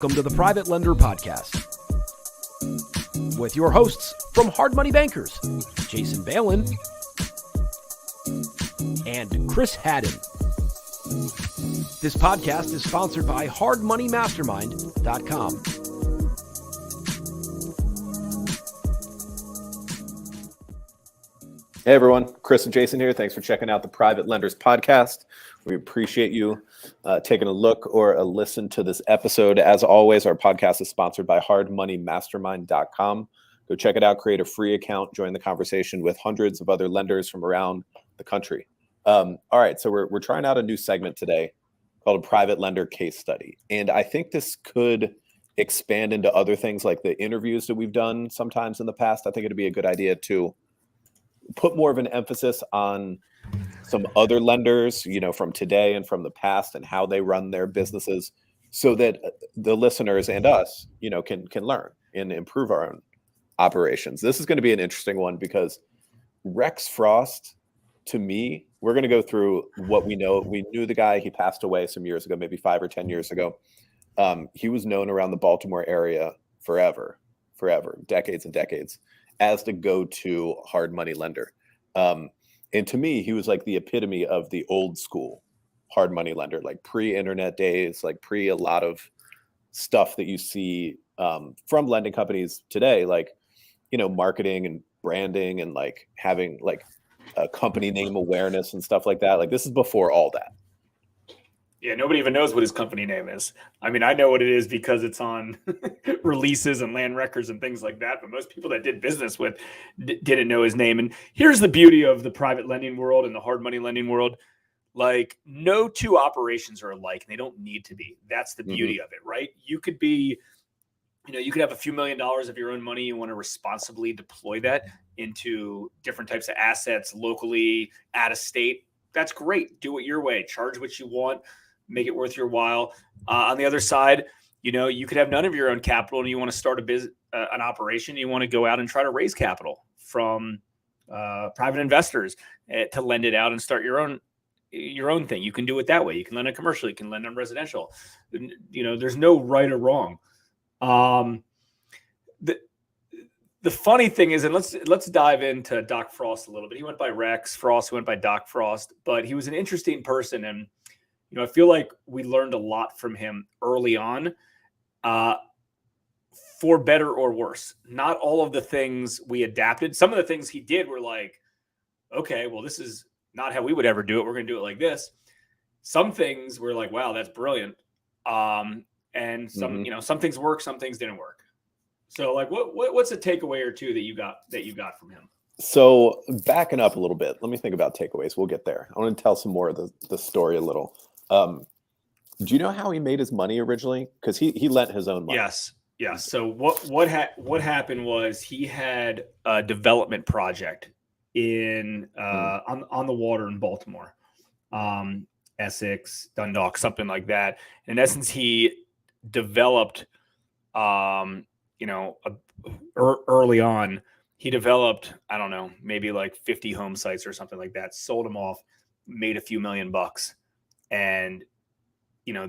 Welcome to the Private Lender Podcast with your hosts from Hard Money Bankers, Jason Balin and Chris Haddon. This podcast is sponsored by hardmoneymastermind.com. Hey everyone, Chris and Jason here. Thanks for checking out the Private Lenders Podcast. We appreciate you taking a look or a listen to this episode. As always, our podcast is sponsored by hardmoneymastermind.com. Go check it out, create a free account, join the conversation with hundreds of other lenders from around the country. All right, so we're trying out a new segment today called a private lender case study. And I think this could expand into other things like the interviews that we've done sometimes in the past. I think it'd be a good idea to put more of an emphasis on some other lenders, from today and from the past and how they run their businesses so that the listeners and us, can learn and improve our own operations. This is going to be an interesting one because Rex Frost, to me, we're going to go through what we know. We knew the guy, he passed away some years ago, maybe 5 or 10 years ago. He was known around the Baltimore area forever, decades and decades, as the go-to hard money lender. And to me, he was like the epitome of the old school hard money lender, like pre-internet days, like pre a lot of stuff that you see from lending companies today, like, marketing and branding and like having like a company name awareness and stuff like that. Like this is before all that. Yeah, nobody even knows what his company name is. I mean, I know what it is because it's on releases and land records and things like that. But most people that did business with didn't know his name. And here's the beauty of the private lending world and the hard money lending world. Like no two operations are alike. And they don't need to be. That's the beauty of it, right? You could be, you could have a few $1 million of your own money. You want to responsibly deploy that into different types of assets locally, out of state. That's great. Do it your way. Charge what you want. Make it worth your while. On the other side, you could have none of your own capital and you want to start an operation. You want to go out and try to raise capital from private investors to lend it out and start your own thing. You can do it that way. You can lend on commercial. You can lend on residential. There's no right or wrong. The funny thing is, and let's dive into Doc Frost a little bit. He went by Rex Frost. He went by Doc Frost, but he was an interesting person. And, I feel like we learned a lot from him early on, for better or worse. Not all of the things we adapted. Some of the things he did were like, okay, well, this is not how we would ever do it. We're going to do it like this. Some things were like, wow, that's brilliant. And some, some things work, some things didn't work. So like, what's a takeaway or two that you got from him? So backing up a little bit, let me think about takeaways. We'll get there. I want to tell some more of the story a little. Do you know how he made his money originally? Because he lent his own money. Yes. So what happened was he had a development project in on the water in Baltimore, Essex, Dundalk, something like that. In essence, he developed, early on, he developed, I don't know, maybe like 50 home sites or something like that, sold them off, made a few $1 million. And,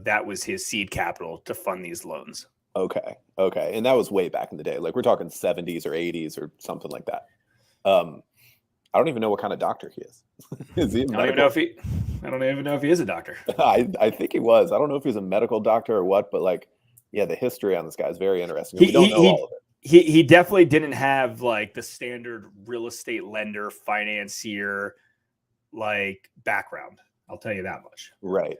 that was his seed capital to fund these loans. Okay. And that was way back in the day. Like we're talking 70s or 80s or something like that. I don't even know what kind of doctor he is. Is he? I don't even know if he is a doctor. I think he was. I don't know if he's a medical doctor or what, but like, yeah, the history on this guy is very interesting. We don't know all of it. He definitely didn't have like the standard real estate lender, financier, like background. I'll tell you that much. Right.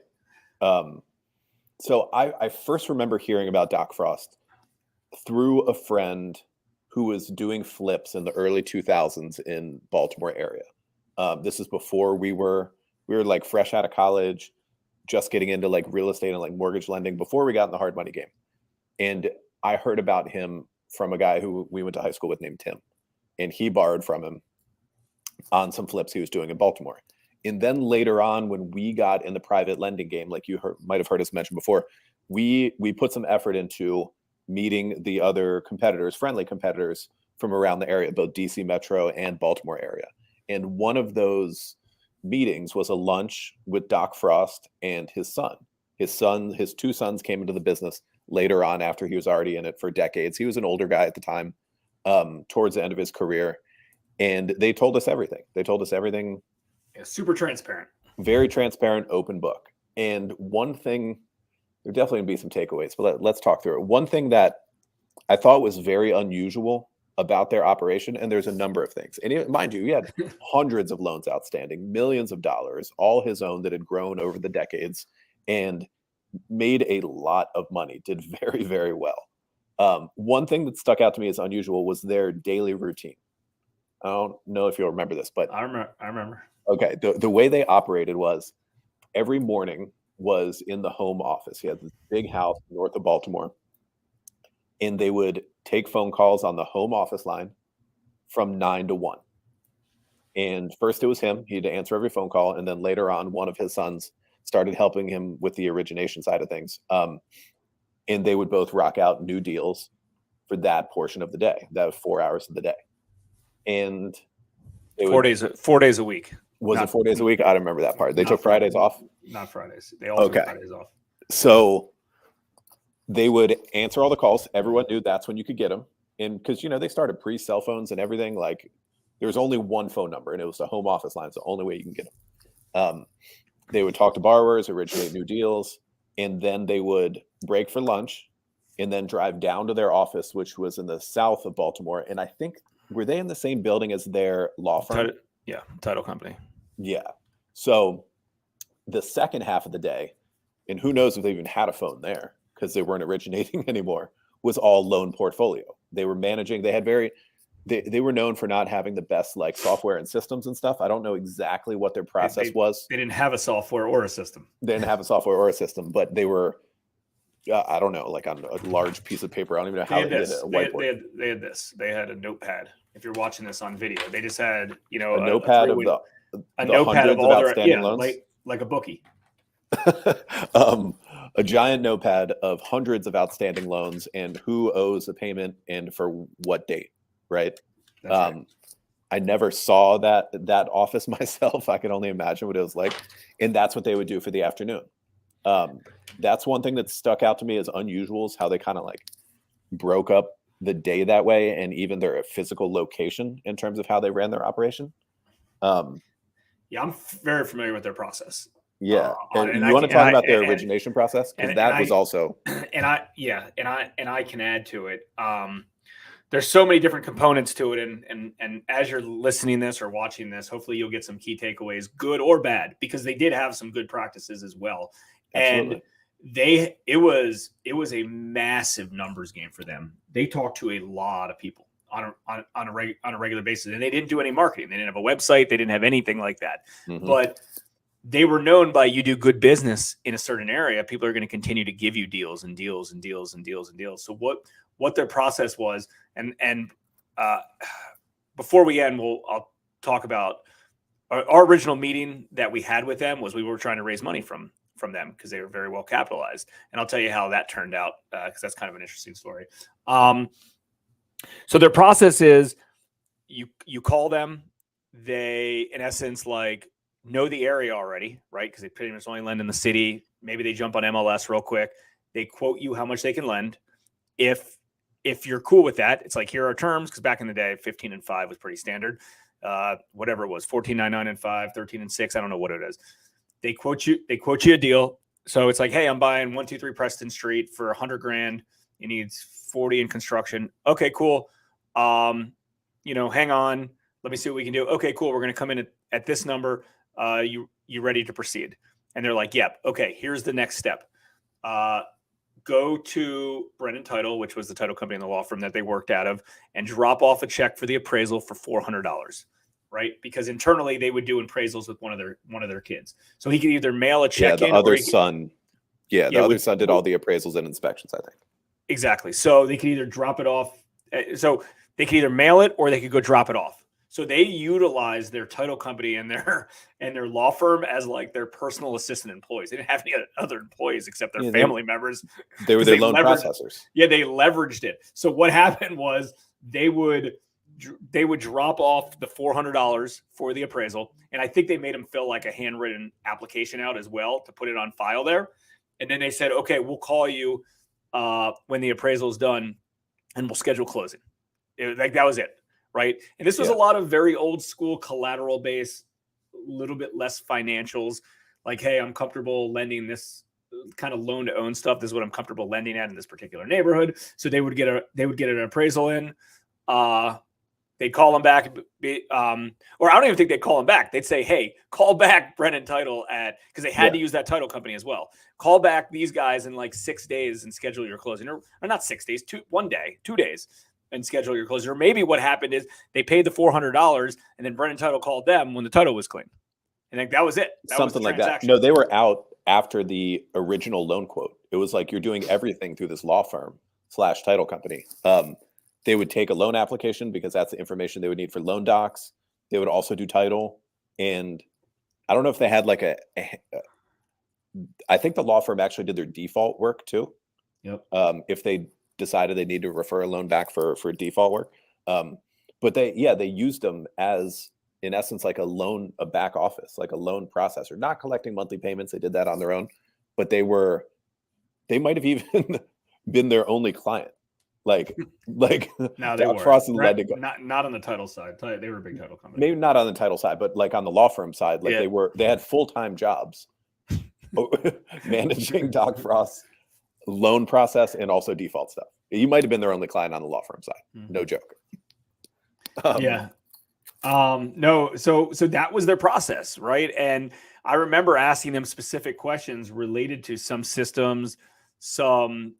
So I first remember hearing about Doc Frost through a friend who was doing flips in the early 2000s in Baltimore area. This is before we were like fresh out of college, just getting into like real estate and like mortgage lending before we got in the hard money game. And I heard about him from a guy who we went to high school with named Tim, and he borrowed from him on some flips he was doing in Baltimore. And then later on, when we got in the private lending game, like you might have heard us mention before, we put some effort into meeting the other competitors, friendly competitors from around the area, both DC Metro and Baltimore area. And one of those meetings was a lunch with Doc Frost and his son. His two sons came into the business later on after he was already in it for decades. He was an older guy at the time, towards the end of his career. And they told us everything. Yeah, super transparent. Very transparent, open book. And one thing, there definitely gonna be some takeaways, but let's talk through it. One thing that I thought was very unusual about their operation, and there's a number of things. And mind you, he had hundreds of loans outstanding, millions of dollars, all his own that had grown over the decades, and made a lot of money, did very, very well. One thing that stuck out to me as unusual was their daily routine. I don't know if you'll remember this, but I remember. okay, the way they operated was every morning was in the home office. He had this big house north of Baltimore, and they would take phone calls on the home office line from 9 to 1. And first it was him. He had to answer every phone call. And then later on, one of his sons started helping him with the origination side of things. And they would both rock out new deals for that portion of the day. That was 4 hours of the day. And 4 days a week. Was it 4 days a week? I don't remember that part. They took Fridays off? Not Fridays. They all took Fridays off. So they would answer all the calls. Everyone knew that's when you could get them. And because, they started pre-cell phones and everything, like there was only one phone number and it was the home office line. It's the only way you can get them. They would talk to borrowers, originate new deals, and then they would break for lunch and then drive down to their office, which was in the south of Baltimore. And I think, were they in the same building as their law firm? Title company. Yeah. So the second half of the day, and who knows if they even had a phone there because they weren't originating anymore, was all loan portfolio. They were managing. They had they were known for not having the best like software and systems and stuff. I don't know exactly what their process was. They didn't have a software or a system. They didn't have a software or a system, but they were, I don't know, like on a large piece of paper. I don't even know how they did it. A whiteboard. They had this. They had a notepad. If you're watching this on video, they just had, a notepad of a notepad of all their outstanding loans, like a bookie. A giant notepad of hundreds of outstanding loans and who owes a payment and for what date, right? Right. I never saw that office myself. I can only imagine what it was like. And that's what they would do for the afternoon. That's one thing that stuck out to me as unusual is how they kind of like broke up the day that way and even their physical location in terms of how they ran their operation. I'm very familiar with their process. Yeah. And you want to talk about their origination process? Because that was also. And I can add to it. There's so many different components to it. And as you're listening this or watching this, hopefully you'll get some key takeaways, good or bad, because they did have some good practices as well. Absolutely. And it was a massive numbers game for them. They talked to a lot of people on a regular basis, and they didn't do any marketing. They didn't have a website. They didn't have anything like that. Mm-hmm. But they were known by, you do good business in a certain area, people are going to continue to give you deals and deals and deals and deals and deals. So what their process was, and before we end, I'll talk about our original meeting that we had with them. Was we were trying to raise money from them because they were very well capitalized, and I'll tell you how that turned out because that's kind of an interesting story. So their process is you call them, they in essence like know the area already, right? Because they pretty much only lend in the city. Maybe they jump on MLS real quick. They quote you how much they can lend. If you're cool with that, it's like, here are terms. Because back in the day, 15 and 5 was pretty standard. Whatever it was, 14, 9, 9 and 5, 13 and 6. I don't know what it is. They quote you a deal. So it's like, hey, I'm buying 123 Preston Street for $100,000. It needs 40 in construction. Okay, cool. Hang on. Let me see what we can do. Okay, cool. We're going to come in at this number. You ready to proceed? And they're like, yep. Okay, here's the next step. Go to Brennan Title, which was the title company in the law firm that they worked out of, and drop off a check for the appraisal for $400, right? Because internally they would do appraisals with one of their kids. So he could either mail a check in. The other son did all the appraisals and inspections, I think. Exactly. So they could either drop it off. So they could either mail it or they could go drop it off. So they utilize their title company and their law firm as like their personal assistant employees. They didn't have any other employees except their family members. They were their loan processors. Yeah, they leveraged it. So what happened was they would drop off the $400 for the appraisal, and I think they made them fill like a handwritten application out as well to put it on file there. And then they said, okay, we'll call you when the appraisal is done, and we'll schedule closing. Like that was it, right? And this was a lot of very old school collateral based, a little bit less financials. Like, hey, I'm comfortable lending this kind of loan to own stuff. This is what I'm comfortable lending at in this particular neighborhood. So they would get an appraisal in. They'd call them back, or I don't even think they'd call them back. They'd say, hey, call back Brennan Title because they had to use that title company as well. Call back these guys in like 6 days and schedule your closing, or not 6 days, 2 days and schedule your closing. Or maybe what happened is they paid the $400 and then Brennan Title called them when the title was clean. And like that was it. Something like that. No, they were out after the original loan quote. It was like you're doing everything through this law firm / title company. They would take a loan application because that's the information they would need for loan docs. They would also do title. And I don't know if they had like I think the law firm actually did their default work too. Yep. If they decided they need to refer a loan back for default work. But they used them as, in essence, like a back office, like a loan processor, not collecting monthly payments. They did that on their own, but they might've even been their only client. Like no, they were not on the title side. They were a big title company. Maybe not on the title side, but like on the law firm side, like they had full-time jobs managing Doc Frost's loan process and also default stuff. You might have been their only client on the law firm side. Mm-hmm. No joke. No. So that was their process. Right. And I remember asking them specific questions related to some systems, some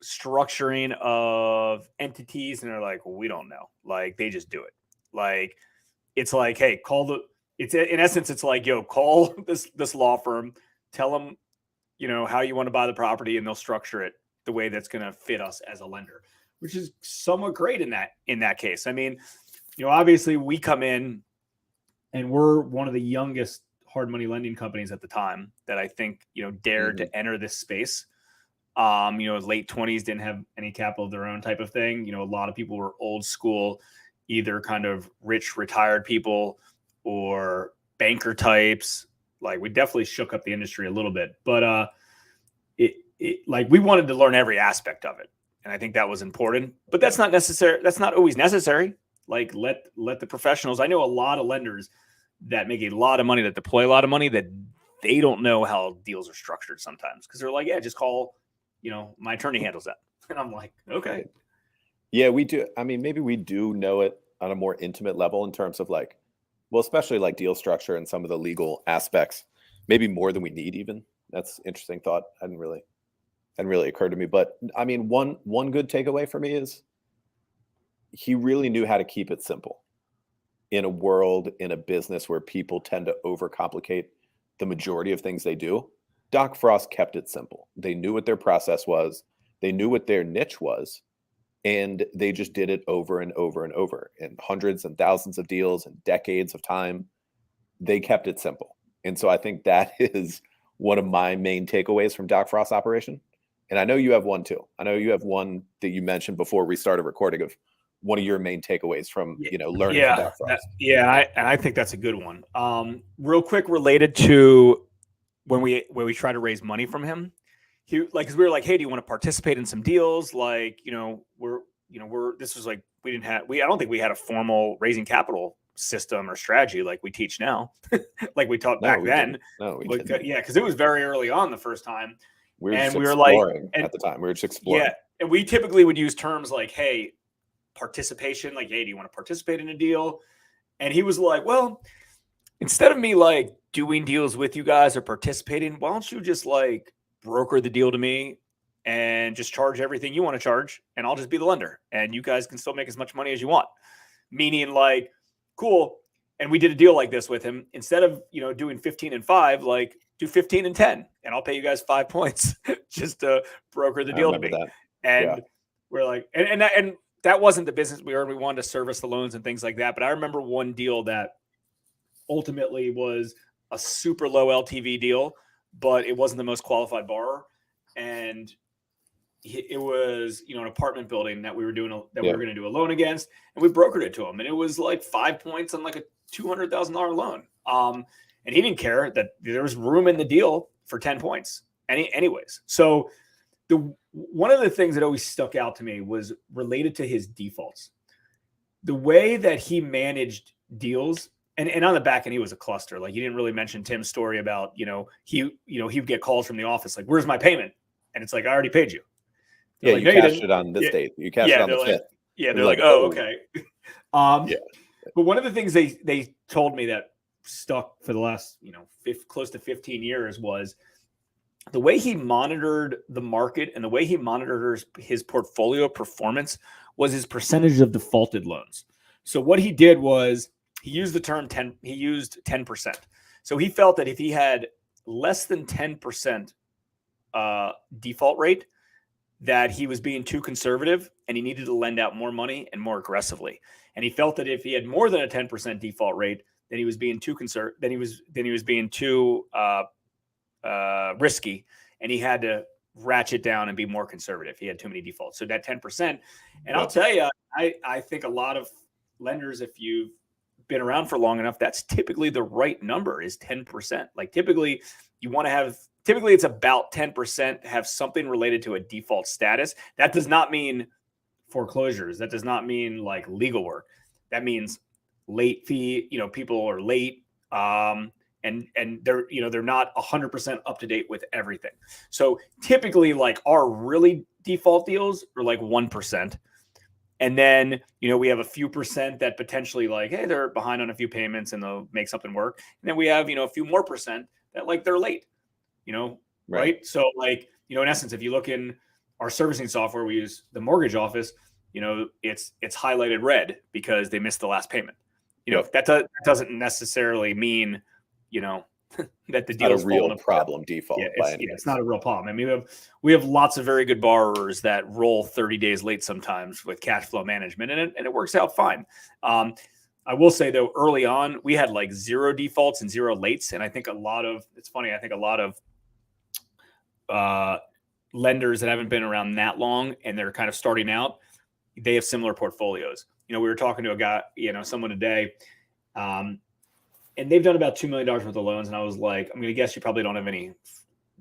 structuring of entities, and they're like, well, we don't know. Like they just do it. Like it's like, hey, in essence, it's like, yo, call this law firm, tell them, how you want to buy the property, and they'll structure it the way that's going to fit us as a lender, which is somewhat great in that case. I mean, obviously we come in and we're one of the youngest hard money lending companies at the time that I think, dared to enter this space. Late 20s, didn't have any capital of their own type of thing. A lot of people were old school, either kind of rich retired people or banker types. Like we definitely shook up the industry a little bit, but like we wanted to learn every aspect of it. And I think that was important, but that's not necessary. That's not always necessary. Like let the professionals. I know a lot of lenders that make a lot of money, that deploy a lot of money, that they don't know how deals are structured sometimes. Cause they're like, yeah, just call, my attorney handles that. And I'm like, okay. Yeah, we do. I mean, maybe we do know it on a more intimate level in terms of like, well, especially like deal structure and some of the legal aspects, maybe more than we need even. That's interesting thought. Hadn't really occurred to me. But I mean, one good takeaway for me is he really knew how to keep it simple in a business where people tend to overcomplicate the majority of things they do. Doc Frost kept it simple. They knew what their process was. They knew what their niche was. And they just did it over and over and over in hundreds and thousands of deals and decades of time. They kept it simple. And so I think that is one of my main takeaways from Doc Frost's operation. And I know you have one too. I know you have one that you mentioned before we started recording of one of your main takeaways from, learning from Doc Frost. I think that's a good one. Real quick, related to when we try to raise money from him, cause we were like, hey, do you want to participate in some deals? Like, this was like, I don't think we had a formal raising capital system or strategy like we teach now, like we taught back then. Yeah. Cause it was very early on the first time. We were like, at the time, we were just exploring. Yeah. And we typically would use terms like, hey, participation, like, hey, do you want to participate in a deal? And he was like, well, instead of me like doing deals with you guys or participating, why don't you just like broker the deal to me and just charge everything you want to charge, and I'll just be the lender, and you guys can still make as much money as you want. Meaning like, cool. And we did a deal like this with him. Instead of, doing 15 and 5, like do 15 and 10, and I'll pay you guys 5 points just to broker the deal to me. That. And we're like, and that wasn't the business we earned. We wanted to service the loans and things like that. But I remember one deal that ultimately was a super low LTV deal, but it wasn't the most qualified borrower. And it was, an apartment building that we were doing, we were going to do a loan against, and we brokered it to him. And it was like 5 points on like a $200,000 loan. And he didn't care that there was room in the deal for 10 points anyways. So one of the things that always stuck out to me was related to his defaults. The way that he managed deals, and on the back end, he was a cluster. Like, you didn't really mention Tim's story about, he would get calls from the office like, "Where's my payment?" And it's like, "I already paid you." Yeah, like, you "No, cashed it on this date. You cashed it on the 5th. Yeah, they're like, "Oh, okay." But one of the things they told me that stuck for the last, close to 15 years was the way he monitored the market and the way he monitored his portfolio performance was his percentage of defaulted loans. So what he did was he used the term 10. He used 10%. So he felt that if he had less than 10% default rate, that he was being too conservative and he needed to lend out more money and more aggressively. And he felt that if he had more than a 10% default rate, then he was being too then he was being too risky, and he had to ratchet down and be more conservative. He had too many defaults. So that 10%, and I'll tell you, I think a lot of lenders, if you've been around for long enough, that's typically the right number, is 10%. Like, typically it's about 10% have something related to a default status. That does not mean foreclosures. That does not mean like legal work. That means late fee, people are late. And they're not 100% up to date with everything. So typically, like, our really default deals are like 1%. And then, we have a few percent that potentially, like, hey, they're behind on a few payments and they'll make something work. And then we have, a few more percent that, like, they're late, right? So, like, in essence, if you look in our servicing software, we use the mortgage office, it's highlighted red because they missed the last payment. That doesn't necessarily mean, that the deal is not a real problem default. It's not a real problem. I mean, we have lots of very good borrowers that roll 30 days late sometimes with cash flow management, and it works out fine. I will say, though, early on, we had like 0 defaults and 0 lates. And I think it's funny, I think a lot of lenders that haven't been around that long and they're kind of starting out, they have similar portfolios. We were talking to a guy, someone today, and they've done about $2 million worth of loans. And I was like, I'm going to guess you probably don't have any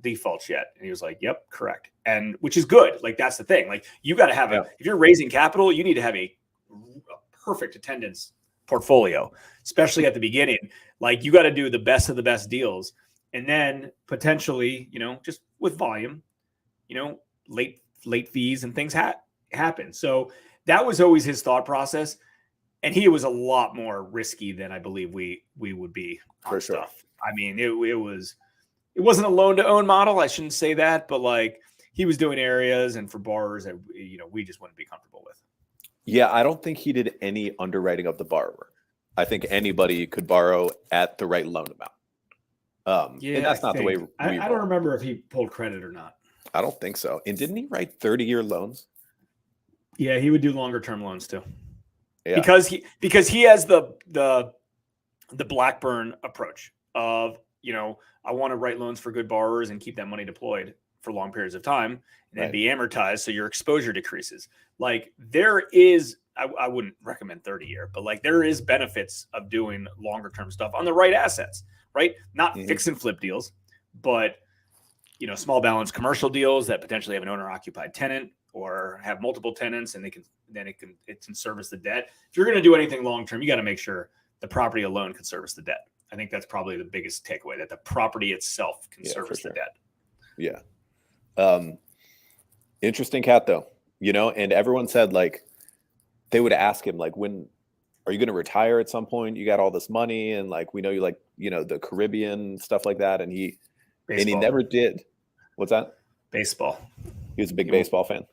defaults yet. And he was like, yep, correct. And which is good. Like, that's the thing. Like, you got to have if you're raising capital, you need to have a perfect attendance portfolio, especially at the beginning. Like, you got to do the best of the best deals. And then potentially, just with volume, late fees and things happen. So that was always his thought process. And he was a lot more risky than I believe we would be on stuff. I mean, it wasn't a loan to own model. I shouldn't say that, but like, he was doing areas and for borrowers that, we just wouldn't be comfortable with. Yeah. I don't think he did any underwriting of the borrower. I think anybody could borrow at the right loan amount. And that's not the way I don't remember if he pulled credit or not. I don't think so. And didn't he write 30-year loans? Yeah, he would do longer term loans too. Yeah. Because he has the Blackburn approach of, I want to write loans for good borrowers and keep that money deployed for long periods of time and then be amortized so your exposure decreases. Like, there is, I wouldn't recommend 30-year, but like, there is benefits of doing longer term stuff on the right assets, right? Not fix and flip deals, but small balance commercial deals that potentially have an owner occupied tenant or have multiple tenants, and it can service the debt. If you're going to do anything long term, you got to make sure the property alone can service the debt. I think that's probably the biggest takeaway, that the property itself can service the debt. Yeah. Interesting cat though, and everyone said, like, they would ask him, like, when are you going to retire at some point? You got all this money, and like, we know you like, the Caribbean, stuff like that. And he never did. What's that? Baseball. He was a big baseball fan.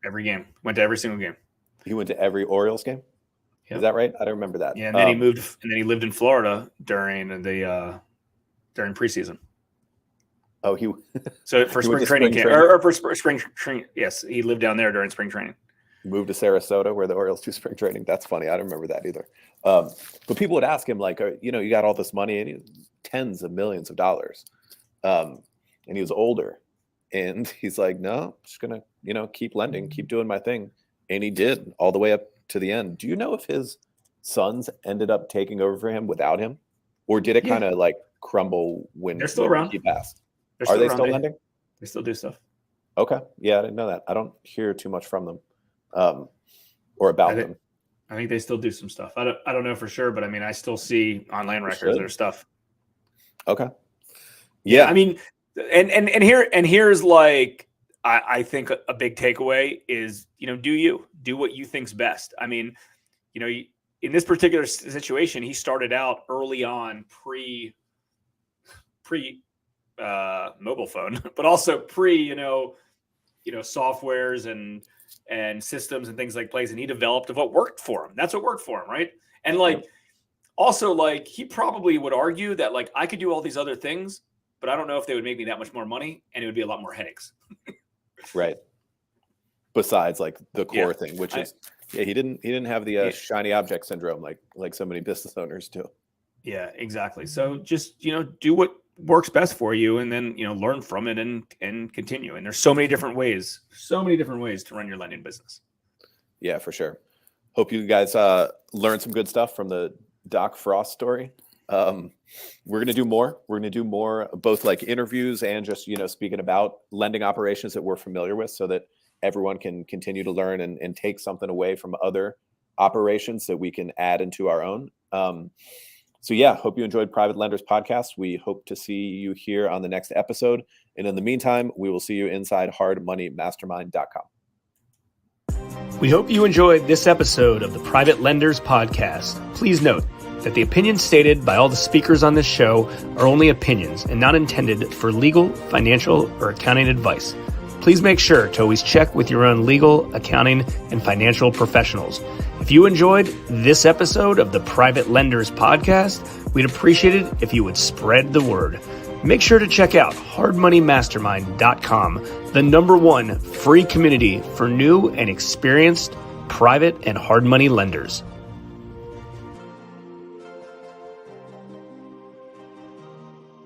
Every game. Went to every single game. He went to every Orioles game? Yep. Is that right? I don't remember that. Yeah, and then he lived in Florida during preseason. Oh, so for spring training camp or for spring training. Yes, he lived down there during spring training. He moved to Sarasota where the Orioles do spring training. That's funny. I don't remember that either. But people would ask him, like, you got all this money, and tens of millions of dollars. And he was older. And he's like, no, I'm just going to, keep lending, keep doing my thing. And he did all the way up to the end. Do you know if his sons ended up taking over for him without him? Or did it kind of like crumble when they're still around? He passed? Are they still lending? They still do stuff. Okay. Yeah, I didn't know that. I don't hear too much from them or about them. I think they still do some stuff. I don't know for sure, but I mean, I still see on land records their stuff. Okay. Yeah. I mean, and here's like, I think a big takeaway is, do what you think's best. I mean, in this particular situation, he started out early on pre mobile phone, but also pre, softwares and systems and things like plays. And he developed of what worked for him. That's what worked for him. Right. And like, also like he probably would argue that like I could do all these other things, but I don't know if they would make me that much more money and it would be a lot more headaches. Right. Besides like the core thing, which is, he didn't have the shiny object syndrome like so many business owners do. Yeah, exactly. So just, do what works best for you and then, learn from it and continue. And there's so many different ways to run your lending business. Yeah, for sure. Hope you guys learned some good stuff from the Doc Frost story. We're going to do more. We're going to do more, both like interviews and just, speaking about lending operations that we're familiar with so that everyone can continue to learn and take something away from other operations that we can add into our own. So yeah, hope you enjoyed Private Lenders Podcast. We hope to see you here on the next episode. And in the meantime, we will see you inside hardmoneymastermind.com. We hope you enjoyed this episode of the Private Lenders Podcast. Please note that the opinions stated by all the speakers on this show are only opinions and not intended for legal, financial, or accounting advice. Please make sure to always check with your own legal, accounting, and financial professionals. If you enjoyed this episode of the Private Lenders Podcast, we'd appreciate it if you would spread the word. Make sure to check out hardmoneymastermind.com, the #1 free community for new and experienced private and hard money lenders.